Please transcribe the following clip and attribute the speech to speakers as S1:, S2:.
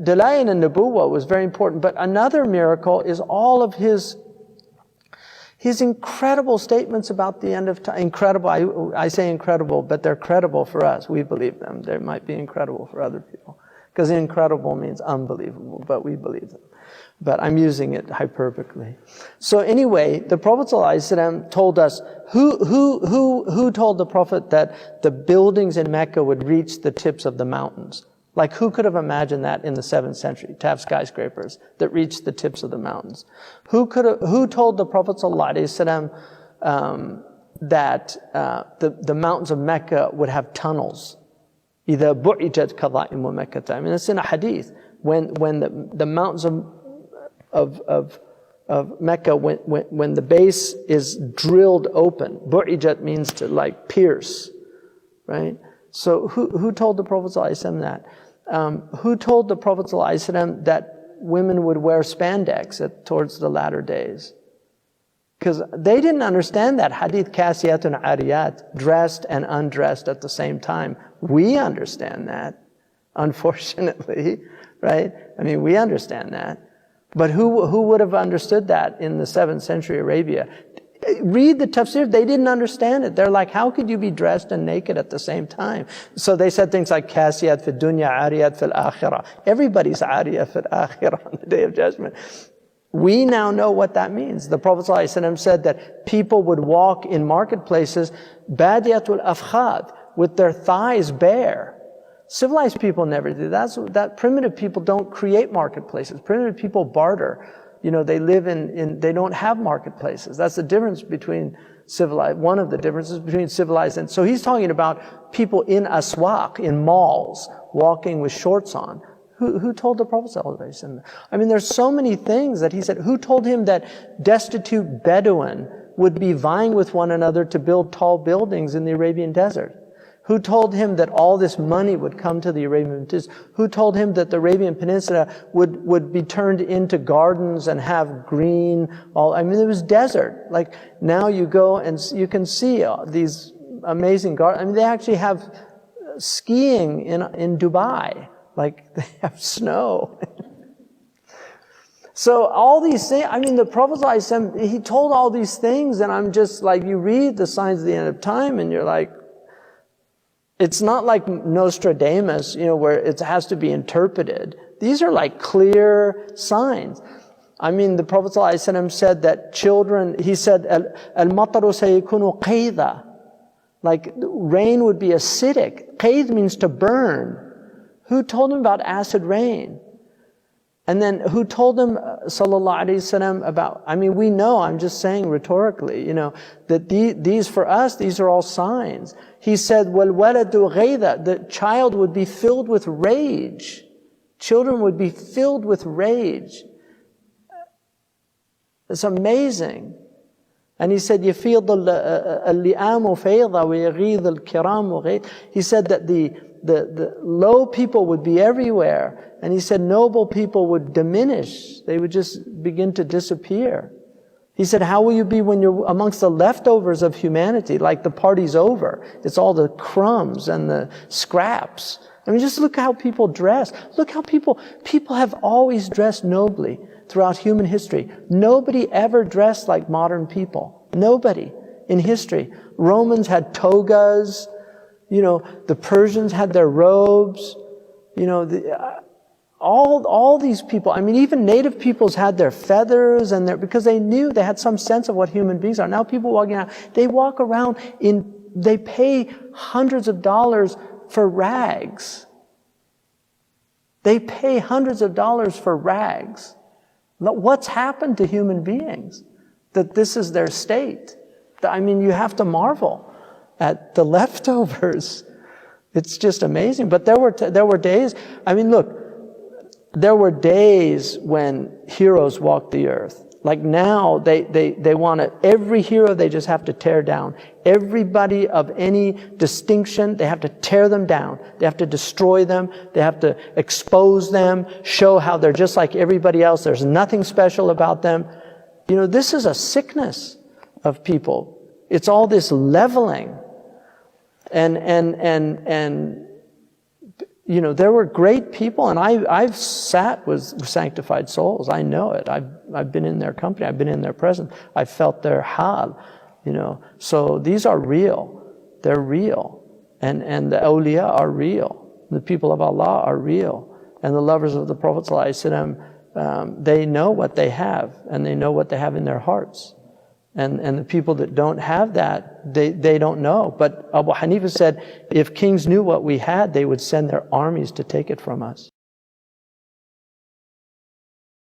S1: Dalail and Nubuwwah was very important, but another miracle is all of his incredible statements about the end of time. Incredible, I say incredible, but they're credible for us. We believe them. They might be incredible for other people. Because incredible means unbelievable, but we believe them. But I'm using it hyperbolically. So anyway, the Prophet ﷺ told us, who told the Prophet that the buildings in Mecca would reach the tips of the mountains? Like, who could have imagined that in the 7th century, to have skyscrapers that reached the tips of the mountains? Who told the Prophet ﷺ that the mountains of Mecca would have tunnels? إِذَا بُعِجَتْ كَظَائِمُ مَكَّةَ. I mean, it's in a hadith. When the mountains of Mecca, when the base is drilled open, bu'ijat means to like pierce, right? So who told the Prophet ﷺ that? Who told the Prophet ﷺ that women would wear spandex towards the latter days? Because they didn't understand that hadith, kasiyatun ariyat, dressed and undressed at the same time. We understand that, unfortunately, right? I mean, we understand that. But who would have understood that in the 7th century Arabia? Read the tafsir, they didn't understand it. They're like, how could you be dressed and naked at the same time? So they said things like, kasiyat fi dunya, ariyat fil akhirah. Everybody's ariyat fil akhirah on the Day of Judgment. We now know what that means. The Prophet ﷺ said that people would walk in marketplaces, badiyatul afkhad, with their thighs bare. Civilized people never do that. Primitive people don't create marketplaces. Primitive people barter. You know, they live they don't have marketplaces. That's the difference between civilized, one of the differences between civilized and, so he's talking about people in aswaq, in malls, walking with shorts on. Who told the Prophet ﷺ? I mean, there's so many things that he said. Who told him that destitute Bedouin would be vying with one another to build tall buildings in the Arabian desert? Who told him that all this money would come to the Arabian Peninsula? Who told him that the Arabian Peninsula would be turned into gardens and have green, I mean, it was desert. Like, now you go and you can see these amazing gardens. I mean, they actually have skiing in Dubai. Like, they have snow. So all these things, I mean, the Prophet ﷺ, he told all these things, and I'm just like, you read the signs of the end of time, and you're like, it's not like Nostradamus, you know, where it has to be interpreted. These are like clear signs. I mean, the Prophet ﷺ said that children, he said, al-mataru sayakunu qayda. Like, rain would be acidic. Qayd means to burn. Who told him about acid rain? And then who told him, sallallahu alayhi wasallam, about, I mean, we know, I'm just saying rhetorically, you know, that these for us, these are all signs. He said, وَالْوَلَدُ غَيْذَ, the child would be filled with rage. Children would be filled with rage. It's amazing. And he said, يَفِيضُ اللِّئَامُ فَيْضَ وَيَغِيظُ الْكِرَامُ غَيْظ. He said that the low people would be everywhere. And he said noble people would diminish. They would just begin to disappear. He said, how will you be when you're amongst the leftovers of humanity? Like the party's over. It's all the crumbs and the scraps. I mean, just look how people dress. Look how people have always dressed nobly throughout human history. Nobody ever dressed like modern people. Nobody in history. Romans had togas. You know, the Persians had their robes. You know, all these people, I mean, even native peoples had their feathers and because they knew, they had some sense of what human beings are. Now people walking out, they walk around they pay hundreds of dollars for rags. They pay hundreds of dollars for rags. What's happened to human beings? That this is their state. I mean, you have to marvel at the leftovers. It's just amazing. But there were days, I mean, look, there were days when heroes walked the earth. Like now, they want to, every hero they just have to tear down. Everybody of any distinction, they have to tear them down. They have to destroy them. They have to expose them, show how they're just like everybody else. There's nothing special about them. You know, this is a sickness of people. It's all this leveling. And you know, there were great people, and I've sat with sanctified souls. I know it. I've been in their company. I've been in their presence. I've felt their hal, you know. So these are real. They're real. And the awliya are real. The people of Allah are real. And the lovers of the Prophet ﷺ, they know what they have, and they know what they have in their hearts. And the people that don't have that, they don't know. But Abu Hanifa said, if kings knew what we had, they would send their armies to take it from us.